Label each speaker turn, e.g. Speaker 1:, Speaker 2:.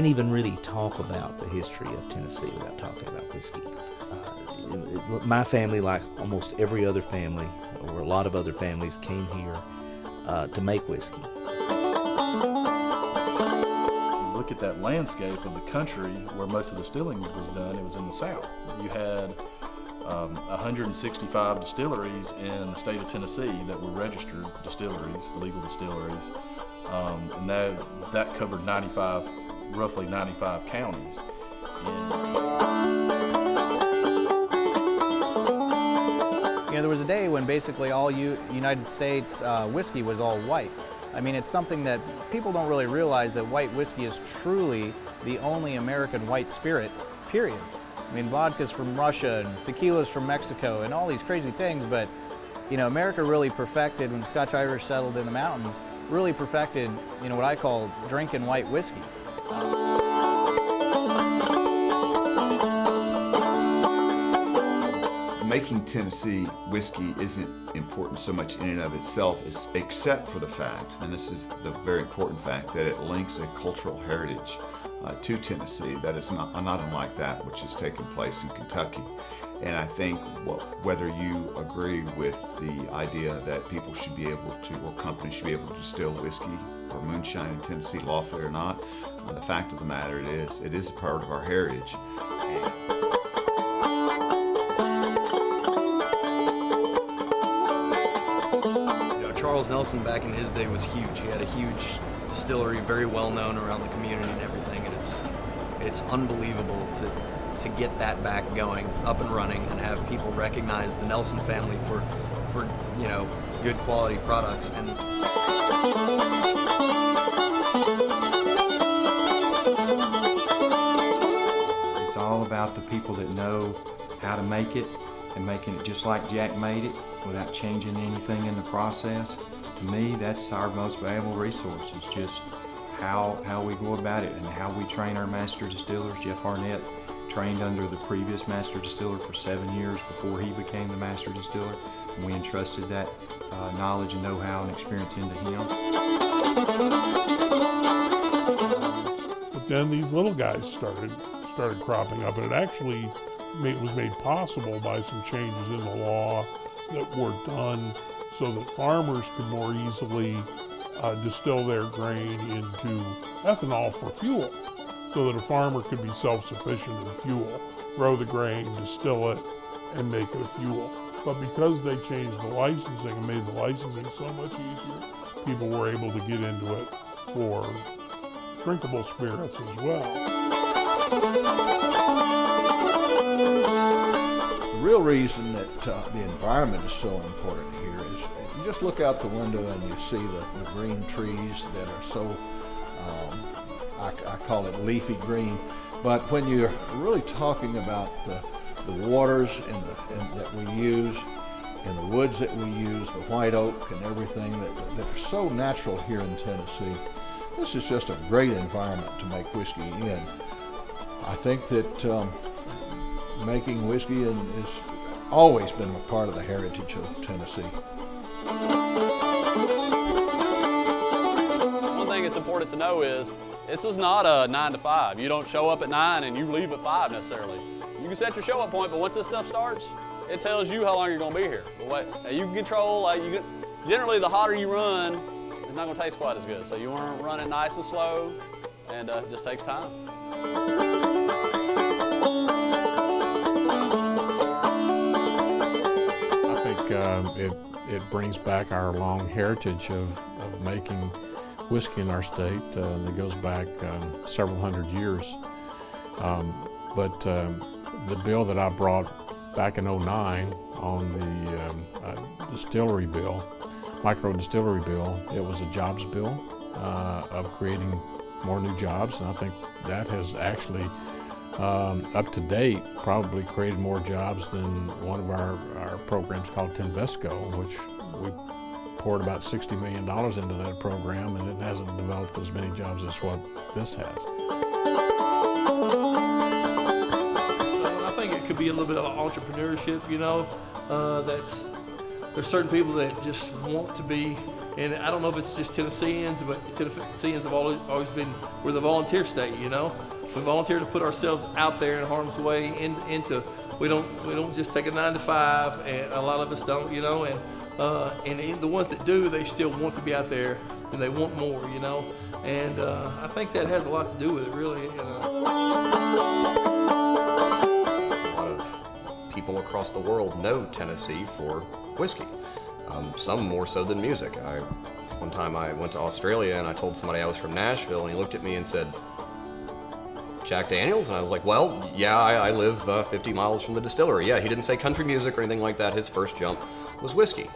Speaker 1: can't even really talk about the history of Tennessee without talking about whiskey. My family, like almost every other family, or a lot of other families, came here to make whiskey.
Speaker 2: Look at that landscape of the country where most of the distilling was done. It was in the South. You had 165 distilleries in the state of Tennessee that were registered distilleries, legal distilleries, and that covered roughly 95 counties.
Speaker 3: You know, there was a day when basically all United States whiskey was all white. I mean, it's something that people don't really realize, that white whiskey is truly the only American white spirit, period. I mean, vodka's from Russia and tequila's from Mexico and all these crazy things, but you know, America really perfected, when the Scotch-Irish settled in the mountains, really perfected, you know, what I call drinking white whiskey.
Speaker 4: Making Tennessee whiskey isn't important so much in and of itself, except for the fact, and this is the very important fact, that it links a cultural heritage to Tennessee that is not unlike that which has taken place in Kentucky. And I think whether you agree with the idea that people should be able to, or companies should be able to distill whiskey or moonshine in Tennessee lawfully or not, the fact of the matter it is a part of our heritage.
Speaker 5: Charles Nelson back in his day was huge. He had a huge distillery, very well known around the community and everything, and it's unbelievable to get that back going, up and running, and have people recognize the Nelson family for you know, good quality products. And
Speaker 6: it's all about the people that know how to make it, and making it just like Jack made it without changing anything in the process. To me, that's our most valuable resource. It's just how we go about it and how we train our master distillers. Jeff Arnett trained under the previous master distiller for 7 years before he became the master distiller, and we entrusted that knowledge and know-how and experience into him.
Speaker 7: But then these little guys started cropping up, and it actually was made possible by some changes in the law that were done so that farmers could more easily distill their grain into ethanol for fuel, so that a farmer could be self-sufficient in fuel, grow the grain, distill it, and make it a fuel. But because they changed the licensing and made the licensing so much easier, people were able to get into it for drinkable spirits as well.
Speaker 8: The real reason that the environment is so important here is you just look out the window and you see the green trees that are so, I call it leafy green, but when you're really talking about the waters that we use, and the woods that we use, the white oak and everything that are so natural here in Tennessee, this is just a great environment to make whiskey in. I think that making whiskey has always been a part of the heritage of Tennessee.
Speaker 9: One thing it's important to know is this is not a 9 to 5. You don't show up at 9 and you leave at 5 necessarily. You can set your show up point, but once this stuff starts, it tells you how long you're going to be here. But you can control, generally the hotter you run, it's not going to taste quite as good. So you want to run it nice and slow, and it just takes time.
Speaker 10: I think it brings back our long heritage of making whiskey in our state that goes back several hundred years. But the bill that I brought back in '09 on the distillery bill, micro distillery bill, it was a jobs bill of creating more new jobs, and I think that has actually, up to date, probably created more jobs than one of our programs called Tinvesco, which we poured about $60 million into that program, and it hasn't developed as many jobs as what this has.
Speaker 11: So I think it could be a little bit of entrepreneurship, you know, that's there's certain people that just want to be, and I don't know if it's just Tennesseans, but Tennesseans have always been, we're the volunteer state, you know. We volunteer to put ourselves out there in harm's way. We don't just take a 9 to 5, and a lot of us don't, you know. And the ones that do, they still want to be out there, and they want more, you know. And I think that has a lot to do with it, really. You know.
Speaker 12: A lot of people across the world know Tennessee for whiskey. Some more so than music. One time I went to Australia and I told somebody I was from Nashville, and he looked at me and said, "Jack Daniels?" And I was like, "Well, yeah, I live 50 miles from the distillery." Yeah, he didn't say country music or anything like that. His first jump was whiskey.